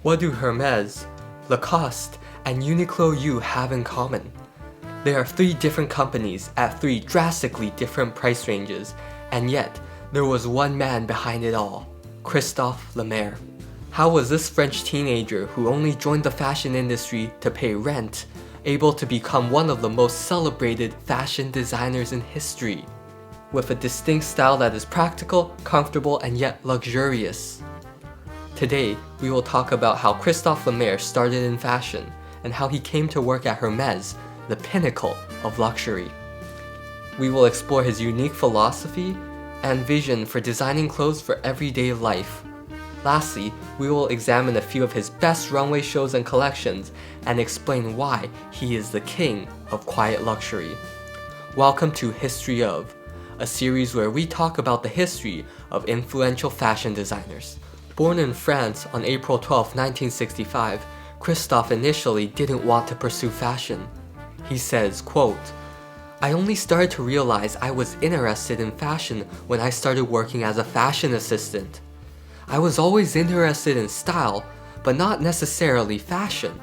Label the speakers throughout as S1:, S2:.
S1: What do Hermés, Lacoste, and Uniqlo U have in common? They are three different companies at three drastically different price ranges, and yet there was one man behind it all, Christophe Lemaire. How was this French teenager who only joined the fashion industry to pay rent able to become one of the most celebrated fashion designers in history, with a distinct style that is practical, comfortable, and yet luxurious? Today, we will talk about how Christophe Lemaire started in fashion and how he came to work at Hermès, the pinnacle of luxury. We will explore his unique philosophy and vision for designing clothes for everyday life. Lastly, we will examine a few of his best runway shows and collections and explain why he is the king of quiet luxury. Welcome to History of, a series where we talk about the history of influential fashion designers. Born in France on April 12, 1965, Christophe initially didn't want to pursue fashion. He says, quote, "I only started to realize I was interested in fashion when I started working as a fashion assistant. I was always interested in style, but not necessarily fashion.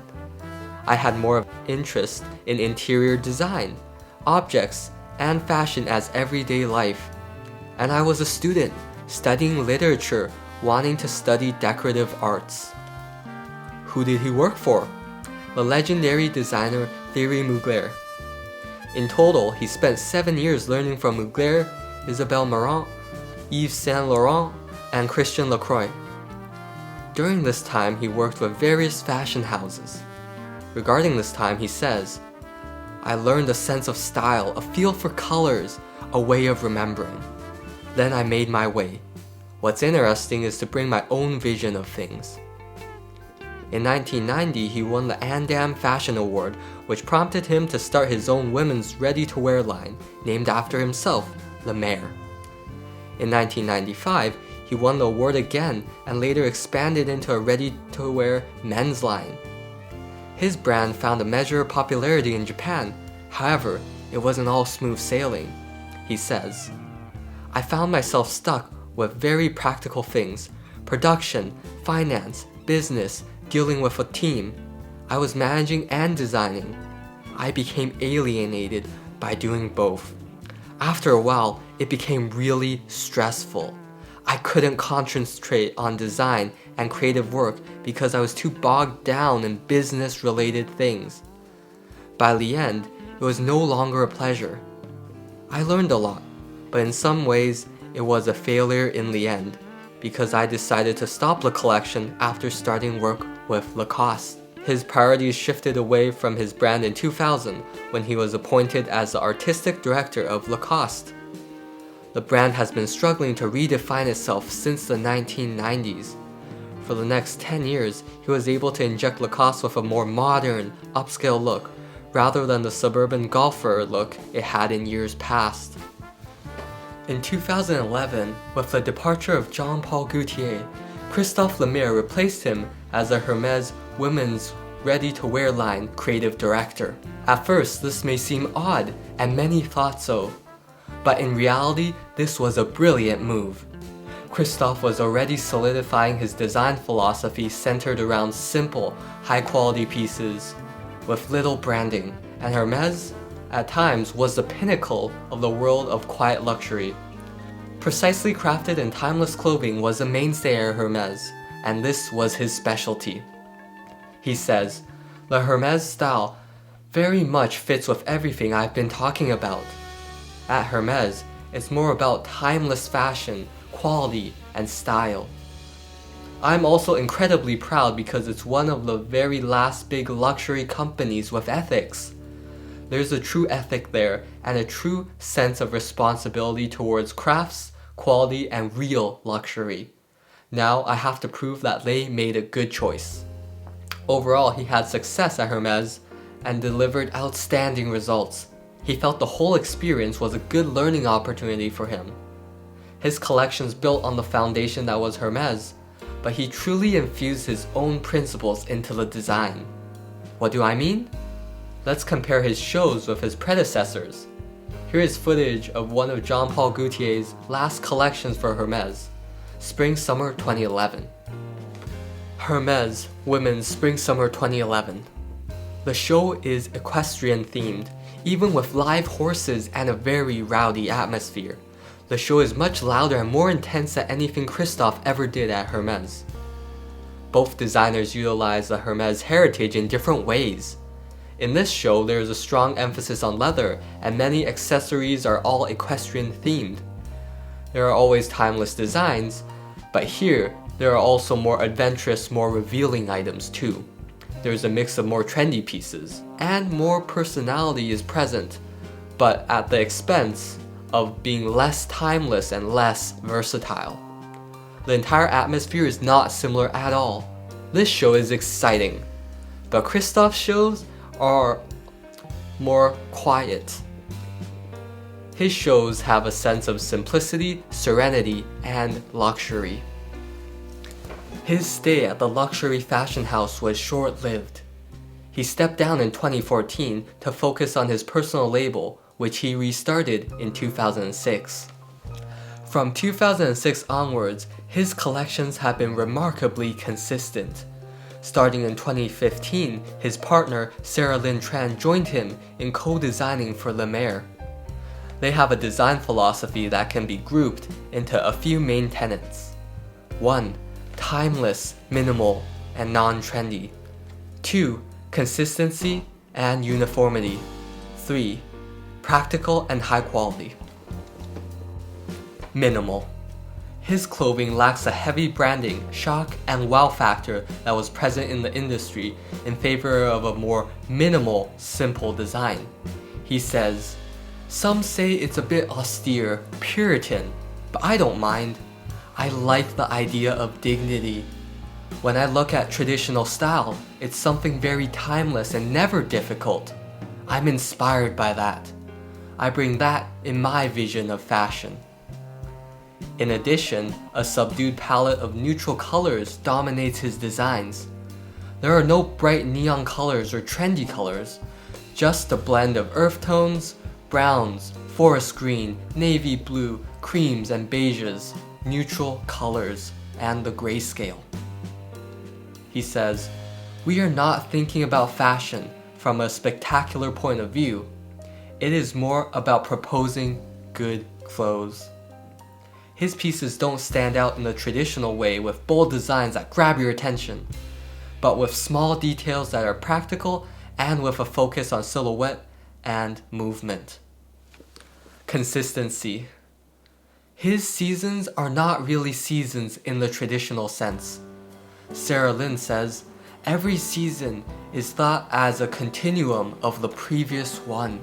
S1: I had more interest in interior design, objects, and fashion as everyday life. And I was a student, studying literature, wanting to study decorative arts." Who did he work for? The legendary designer Thierry Mugler. In total, he spent 7 years learning from Mugler, Isabelle Marant, Yves Saint Laurent, and Christian Lacroix. During this time, he worked with various fashion houses. Regarding this time, he says, "I learned a sense of style, a feel for colors, a way of remembering. Then I made my way. What's interesting is to bring my own vision of things." In 1990, he won the Andam Fashion Award, which prompted him to start his own women's ready-to-wear line, named after himself, Lemaire. In 1995, he won the award again and later expanded into a ready-to-wear men's line. His brand found a measure of popularity in Japan. However, it wasn't all smooth sailing. He says, "I found myself stuck with very practical things: production, finance, business, dealing with a team. I was managing and designing. I became alienated by doing both. After a while, it became really stressful. I couldn't concentrate on design and creative work because I was too bogged down in business-related things. By the end, it was no longer a pleasure. I learned a lot, but in some ways, it was a failure in the end, because I decided to stop the collection after starting work with Lacoste." His priorities shifted away from his brand in 2000 when he was appointed as the artistic director of Lacoste. The brand has been struggling to redefine itself since the 1990s. For the next 10 years, he was able to inject Lacoste with a more modern, upscale look, rather than the suburban golfer look it had in years past. In 2011, with the departure of Jean-Paul Gaultier, Christophe Lemaire replaced him as the Hermès women's ready-to-wear line creative director. At first, this may seem odd, and many thought so. But in reality, this was a brilliant move. Christophe was already solidifying his design philosophy centered around simple, high-quality pieces with little branding, and Hermès, at times, was the pinnacle of the world of quiet luxury. Precisely crafted and timeless clothing was a mainstay at Hermès, and this was his specialty. He says, "The Hermès style very much fits with everything I've been talking about. At Hermès, it's more about timeless fashion, quality, and style. I'm also incredibly proud because it's one of the very last big luxury companies with ethics. There's a true ethic there and a true sense of responsibility towards crafts, quality, and real luxury. Now I have to prove that they made a good choice." Overall, he had success at Hermès and delivered outstanding results. He felt the whole experience was a good learning opportunity for him. His collections built on the foundation that was Hermès, but he truly infused his own principles into the design. What do I mean? Let's compare his shows with his predecessors. Here is footage of one of Jean-Paul Gaultier's last collections for Hermès, Spring-Summer 2011. Hermés Women's Spring-Summer 2011. The show is equestrian themed, even with live horses and a very rowdy atmosphere. The show is much louder and more intense than anything Christophe ever did at Hermès. Both designers utilize the Hermès heritage in different ways. In this show, there is a strong emphasis on leather, and many accessories are all equestrian themed. There are always timeless designs, but here, there are also more adventurous, more revealing items too. There's a mix of more trendy pieces, and more personality is present, but at the expense of being less timeless and less versatile. The entire atmosphere is not similar at all. This show is exciting, but Christophe's shows are more quiet. His shows have a sense of simplicity, serenity, and luxury. His stay at the luxury fashion house was short-lived. He stepped down in 2014 to focus on his personal label, which he restarted in 2006. From 2006 onwards, his collections have been remarkably consistent. Starting in 2015, his partner Sarah Lynn Tran joined him in co-designing for Lemaire. They have a design philosophy that can be grouped into a few main tenets. 1. Timeless, minimal, and non-trendy. 2. Consistency and uniformity. 3. Practical and high quality. Minimal. His clothing lacks the heavy branding, shock, and wow factor that was present in the industry in favor of a more minimal, simple design. He says, "Some say it's a bit austere, Puritan, but I don't mind. I like the idea of dignity. When I look at traditional style, it's something very timeless and never difficult. I'm inspired by that. I bring that in my vision of fashion." In addition, a subdued palette of neutral colors dominates his designs. There are no bright neon colors or trendy colors, just a blend of earth tones, browns, forest green, navy blue, creams and beiges, neutral colors, and the grayscale. He says, "We are not thinking about fashion from a spectacular point of view. It is more about proposing good clothes." His pieces don't stand out in the traditional way with bold designs that grab your attention, but with small details that are practical and with a focus on silhouette and movement. Consistency. His seasons are not really seasons in the traditional sense. Sarah Lynn says, "Every season is thought as a continuum of the previous one."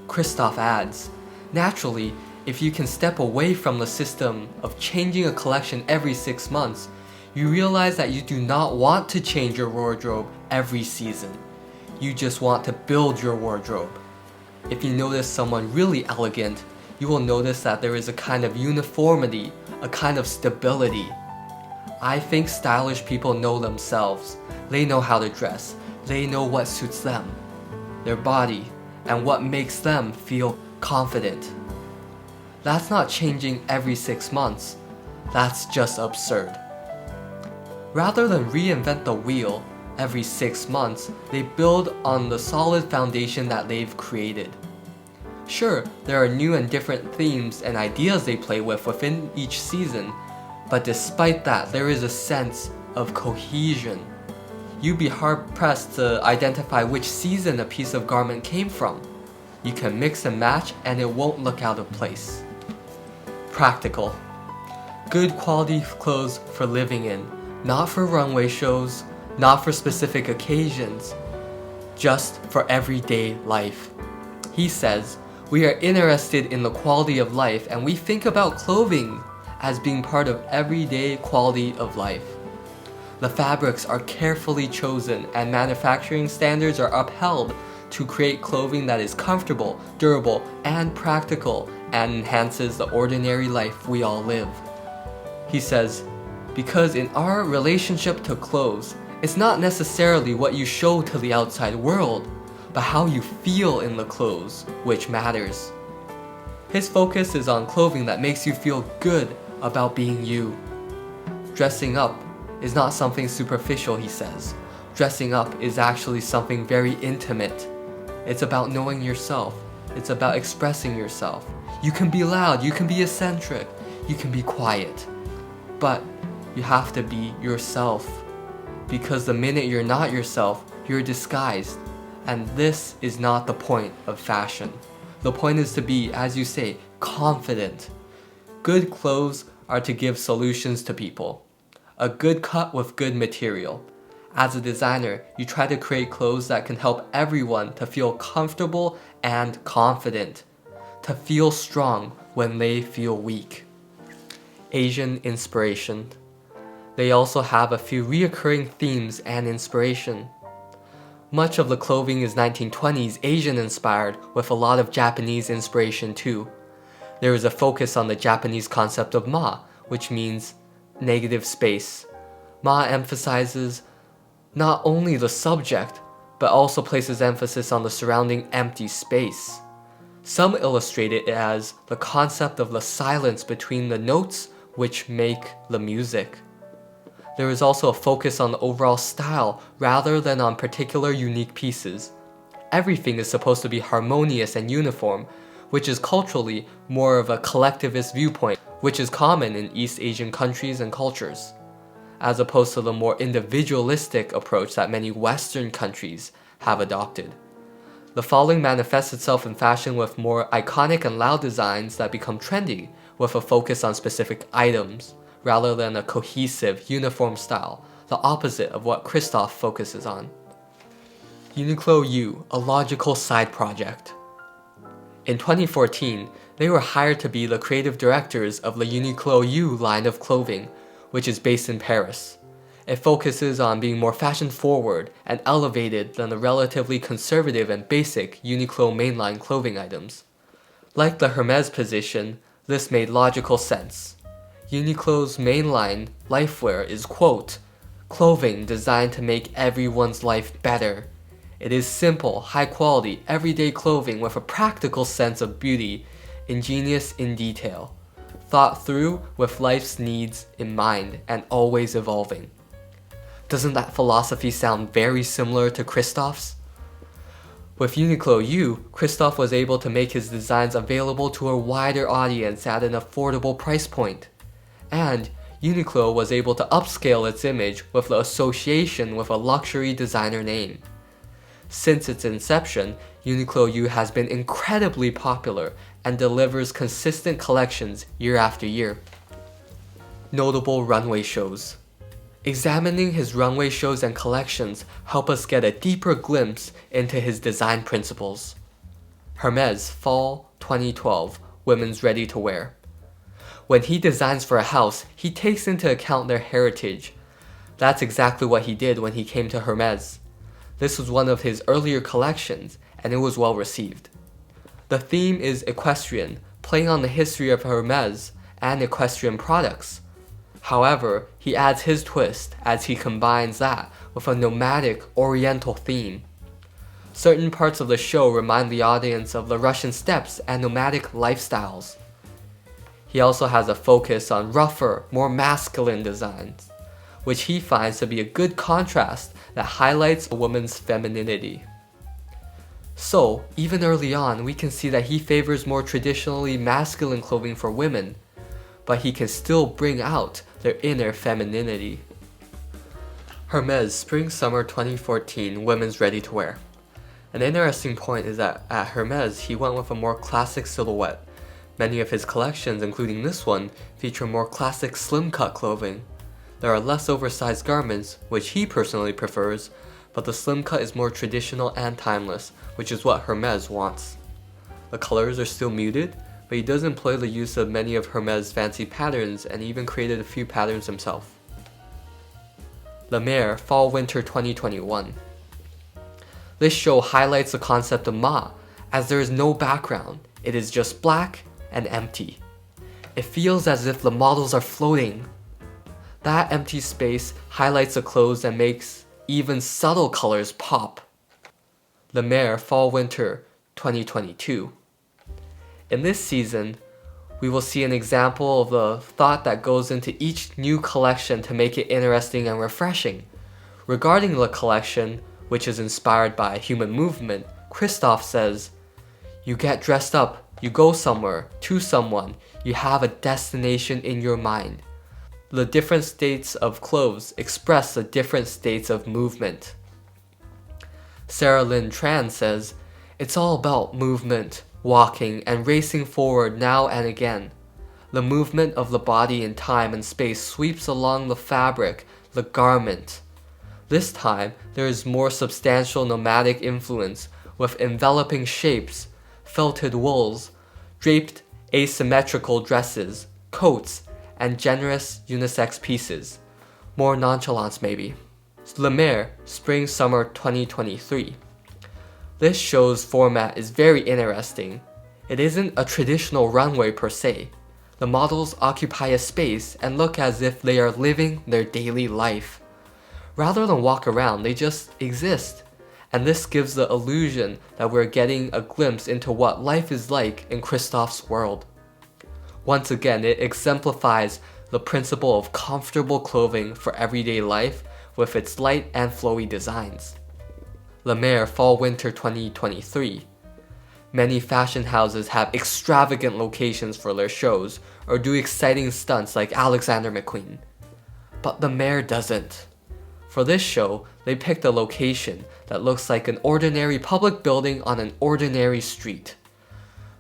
S1: Christophe adds, "Naturally, if you can step away from the system of changing a collection every 6 months, you realize that you do not want to change your wardrobe every season. You just want to build your wardrobe. If you notice someone really elegant, you will notice that there is a kind of uniformity, a kind of stability. I think stylish people know themselves. They know how to dress. They know what suits them, their body, and what makes them feel confident. That's not changing every 6 months. That's just absurd." Rather than reinvent the wheel every 6 months, they build on the solid foundation that they've created. Sure, there are new and different themes and ideas they play with within each season, but despite that, there is a sense of cohesion. You'd be hard-pressed to identify which season a piece of garment came from. You can mix and match and it won't look out of place. Practical. Good quality clothes for living in, not for runway shows, not for specific occasions, just for everyday life. He says, "We are interested in the quality of life and we think about clothing as being part of everyday quality of life. The fabrics are carefully chosen and manufacturing standards are upheld to create clothing that is comfortable, durable, and practical and enhances the ordinary life we all live." He says, "Because in our relationship to clothes, it's not necessarily what you show to the outside world, but how you feel in the clothes, which matters." His focus is on clothing that makes you feel good about being you. Dressing up is not something superficial, he says. Dressing up is actually something very intimate. It's about knowing yourself. It's about expressing yourself. You can be loud, you can be eccentric, you can be quiet. But you have to be yourself. Because the minute you're not yourself, you're disguised. And this is not the point of fashion. The point is to be, as you say, confident. Good clothes are to give solutions to people. A good cut with good material. As a designer, you try to create clothes that can help everyone to feel comfortable and confident. To feel strong when they feel weak. Asian inspiration. They also have a few reoccurring themes and inspiration. Much of the clothing is 1920s Asian inspired with a lot of Japanese inspiration too. There is a focus on the Japanese concept of ma, which means negative space. Ma emphasizes not only the subject, but also places emphasis on the surrounding empty space. Some illustrate it as the concept of the silence between the notes which make the music. There is also a focus on the overall style rather than on particular unique pieces. Everything is supposed to be harmonious and uniform, which is culturally more of a collectivist viewpoint, which is common in East Asian countries and cultures, as opposed to the more individualistic approach that many Western countries have adopted. The following manifests itself in fashion with more iconic and loud designs that become trendy, with a focus on specific items, rather than a cohesive, uniform style, the opposite of what Christophe focuses on. Uniqlo U, a logical side project. In 2014, they were hired to be the creative directors of the Uniqlo U line of clothing, which is based in Paris. It focuses on being more fashion-forward and elevated than the relatively conservative and basic Uniqlo mainline clothing items. Like the Hermés position, this made logical sense. Uniqlo's mainline lifewear is, quote, clothing designed to make everyone's life better. It is simple, high-quality, everyday clothing with a practical sense of beauty, ingenious in detail, thought through with life's needs in mind, and always evolving. Doesn't that philosophy sound very similar to Christophe's? With Uniqlo U, Christophe was able to make his designs available to a wider audience at an affordable price point. And Uniqlo was able to upscale its image with the association with a luxury designer name. Since its inception, Uniqlo U has been incredibly popular and delivers consistent collections year after year. Notable runway shows. Examining his runway shows and collections help us get a deeper glimpse into his design principles. Hermés Fall 2012 Women's Ready to Wear. When he designs for a house, he takes into account their heritage. That's exactly what he did when he came to Hermés. This was one of his earlier collections, and it was well received. The theme is equestrian, playing on the history of Hermés and equestrian products. However, he adds his twist as he combines that with a nomadic oriental theme. Certain parts of the show remind the audience of the Russian steppes and nomadic lifestyles. He also has a focus on rougher, more masculine designs, which he finds to be a good contrast that highlights a woman's femininity. So, even early on, we can see that he favors more traditionally masculine clothing for women, but he can still bring out their inner femininity. Hermés Spring-Summer 2014 Women's Ready to Wear. An interesting point is that at Hermés, he went with a more classic silhouette. Many of his collections, including this one, feature more classic slim-cut clothing. There are less oversized garments, which he personally prefers, but the slim cut is more traditional and timeless, which is what Hermés wants. The colors are still muted, but he does employ the use of many of Hermés' fancy patterns and even created a few patterns himself. Lemaire Fall-Winter 2021. This show highlights the concept of ma, as there is no background, it is just black and empty. It feels as if the models are floating. That empty space highlights the clothes and makes even subtle colors pop. Lemaire Fall-Winter 2022. In this season, We will see an example of the thought that goes into each new collection to make it interesting and refreshing. Regarding the collection, which is inspired by human movement, Christophe says, "You get dressed up, you go somewhere, to someone, you have a destination in your mind. The different states of clothes express the different states of movement." Sarah Lynn Tran says, "It's all about movement, walking, and racing forward now and again. The movement of the body in time and space sweeps along the fabric, the garment. This time, there is more substantial nomadic influence, with enveloping shapes, felted wools, draped asymmetrical dresses, coats, and generous unisex pieces. More nonchalance maybe." Lemaire, Spring-Summer 2023. This show's format is very interesting. It isn't a traditional runway per se. The models occupy a space and look as if they are living their daily life. Rather than walk around, they just exist. And this gives the illusion that we're getting a glimpse into what life is like in Christophe's world. Once again, it exemplifies the principle of comfortable clothing for everyday life with its light and flowy designs. Lemaire, Fall-Winter 2023. Many fashion houses have extravagant locations for their shows or do exciting stunts like Alexander McQueen. But Lemaire doesn't. For this show, they picked a location that looks like an ordinary public building on an ordinary street.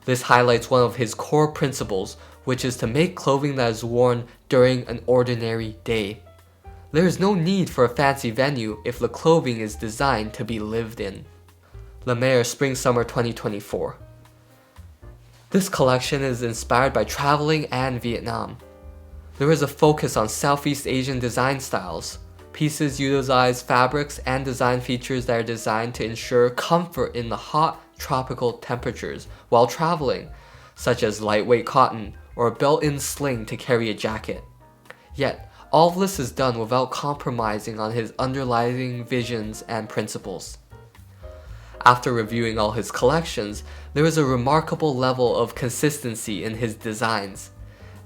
S1: This highlights one of his core principles, which is to make clothing that is worn during an ordinary day. There is no need for a fancy venue if the clothing is designed to be lived in. Lemaire, Spring-Summer 2024. This collection is inspired by traveling and Vietnam. There is a focus on Southeast Asian design styles. Pieces utilize fabrics and design features that are designed to ensure comfort in the hot tropical temperatures while traveling, such as lightweight cotton or a built-in sling to carry a jacket. Yet, all of this is done without compromising on his underlying visions and principles. After reviewing all his collections, there is a remarkable level of consistency in his designs.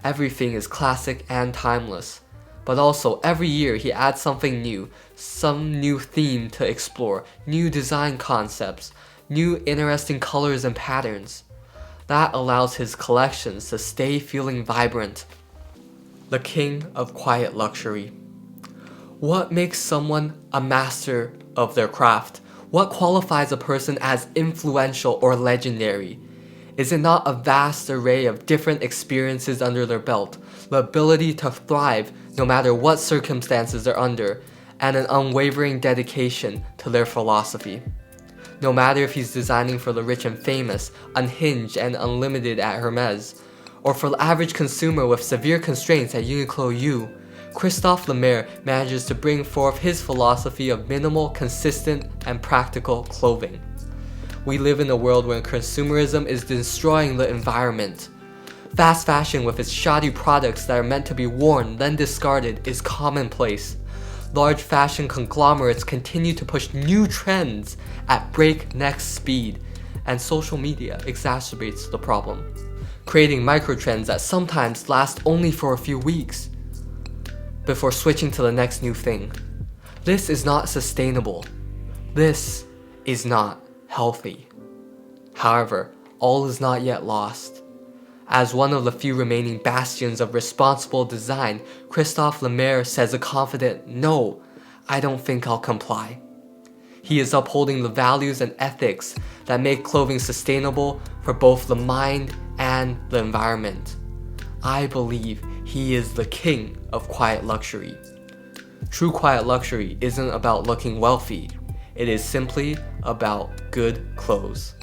S1: Everything is classic and timeless, but also every year he adds something new, some new theme to explore, new design concepts, new interesting colors and patterns. That allows his collections to stay feeling vibrant. The king of quiet luxury. What makes someone a master of their craft? What qualifies a person as influential or legendary? Is it not a vast array of different experiences under their belt, the ability to thrive no matter what circumstances they're under, and an unwavering dedication to their philosophy? No matter if he's designing for the rich and famous, unhinged and unlimited at Hermés, or for the average consumer with severe constraints at Uniqlo U, Christophe Lemaire manages to bring forth his philosophy of minimal, consistent, and practical clothing. We live in a world where consumerism is destroying the environment. Fast fashion with its shoddy products that are meant to be worn, then discarded, is commonplace. Large fashion conglomerates continue to push new trends at breakneck speed, and social media exacerbates the problem, creating microtrends that sometimes last only for a few weeks before switching to the next new thing. This is not sustainable. This is not healthy. However, all is not yet lost. As one of the few remaining bastions of responsible design, Christophe Lemaire says a confident, "No, I don't think I'll comply." He is upholding the values and ethics that make clothing sustainable for both the mind and the environment. I believe he is the king of quiet luxury. True quiet luxury isn't about looking wealthy. It is simply about good clothes.